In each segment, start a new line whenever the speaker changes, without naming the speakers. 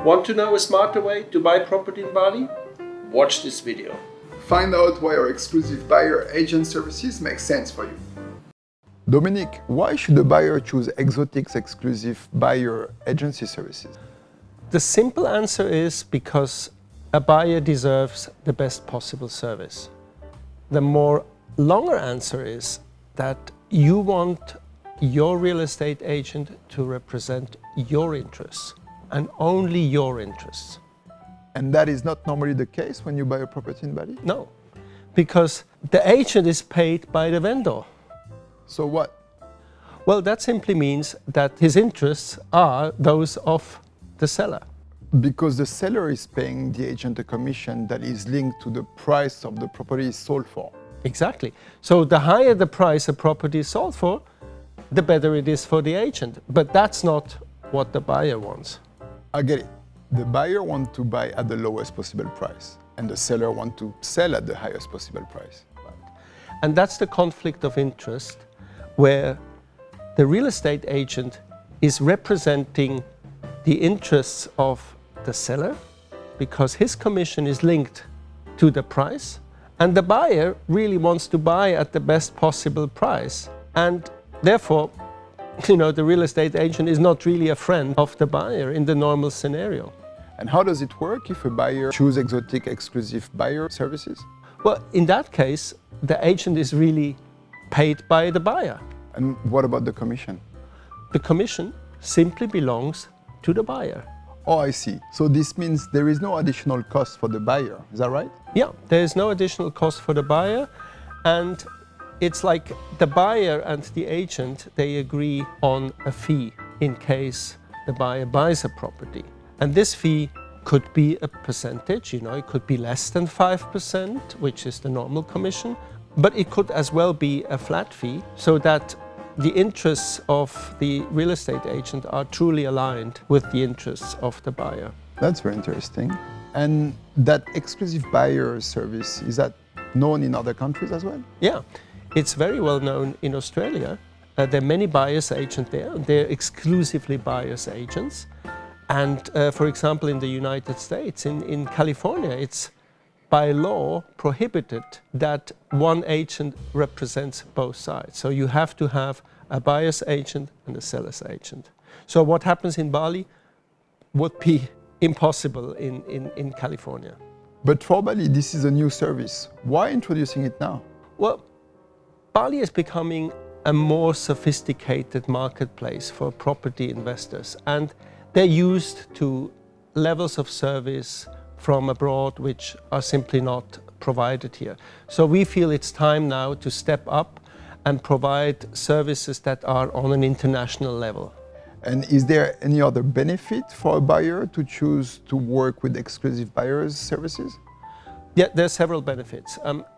Want to know a smarter way to buy property in Bali? Watch this video.
Find out why our exclusive buyer agent services make sense for you. Dominic, why should a buyer choose Exotiq's exclusive buyer agency services?
The simple answer is because a buyer deserves the best possible service. The more longer answer is that you want your real estate agent to represent your interests and only your interests.
And that is not normally the case when you buy a property in Bali?
No, because the agent is paid by the vendor.
So what?
Well, that simply means that his interests are those of the seller.
Because the seller is paying the agent a commission that is linked to the price of the property is sold for.
Exactly. So the higher the price a property is sold for, the better it is for the agent. But that's not what the buyer wants.
I get it. The buyer wants to buy at the lowest possible price, and the seller wants to sell at the highest possible price.
And that's the conflict of interest, where the real estate agent is representing the interests of the seller because his commission is linked to the price, and the buyer really wants to buy at the best possible price. And therefore, the real estate agent is not really a friend of the buyer in the normal scenario.
And how does it work if a buyer chooses Exotiq exclusive buyer services?
Well, in that case, the agent is really paid by the buyer.
And what about the commission?
The commission simply belongs to the buyer.
Oh, I see. So this means there is no additional cost for the buyer. Is that right?
Yeah, there is no additional cost for the buyer. And it's like the buyer and the agent, they agree on a fee in case the buyer buys a property. And this fee could be a percentage, it could be less than 5%, which is the normal commission, but it could as well be a flat fee so that the interests of the real estate agent are truly aligned with the interests of the buyer.
That's very interesting. And that exclusive buyer service, is that known in other countries as well?
Yeah. It's very well known in Australia. There are many buyer's agents there. They're exclusively buyer's agents. And for example, in the United States, in California, it's by law prohibited that one agent represents both sides. So you have to have a buyer's agent and a seller's agent. So what happens in Bali would be impossible in California.
But for Bali, this is a new service. Why introducing it now?
Well, Bali is becoming a more sophisticated marketplace for property investors, and they're used to levels of service from abroad which are simply not provided here. So we feel it's time now to step up and provide services that are on an international level.
And is there any other benefit for a buyer to choose to work with exclusive buyers services?
Yeah, there are several benefits.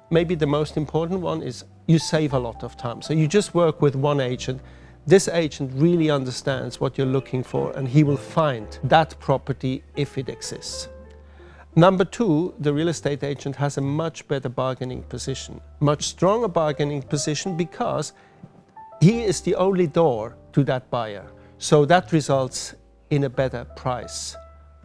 Maybe the most important one is you save a lot of time. So you just work with one agent. This agent really understands what you're looking for, and he will find that property if it exists. Number two, the real estate agent has a much better bargaining position, much stronger bargaining position, because he is the only door to that buyer. So that results in a better price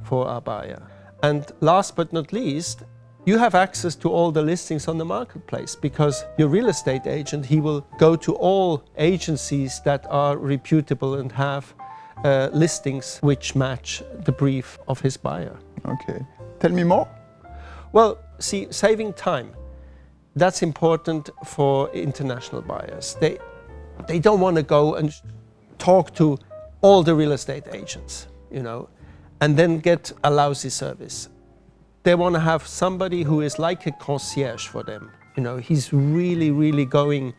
for our buyer. And last but not least, you have access to all the listings on the marketplace, because your real estate agent, he will go to all agencies that are reputable and have listings which match the brief of his buyer.
Okay. Tell me more.
Well, see, saving time, that's important for international buyers. They don't want to go and talk to all the real estate agents, and then get a lousy service. They want to have somebody who is like a concierge for them. He's really going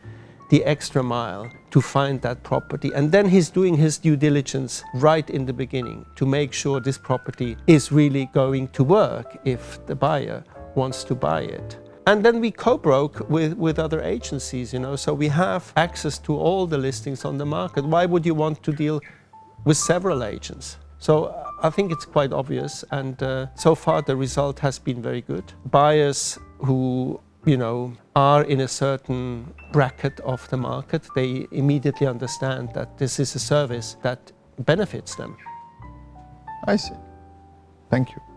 the extra mile to find that property. And then he's doing his due diligence right in the beginning to make sure this property is really going to work if the buyer wants to buy it. And then we co-broke with other agencies, so we have access to all the listings on the market. Why would you want to deal with several agents? So I think it's quite obvious, and so far the result has been very good. Buyers who are in a certain bracket of the market, they immediately understand that this is a service that benefits them.
I see. Thank you.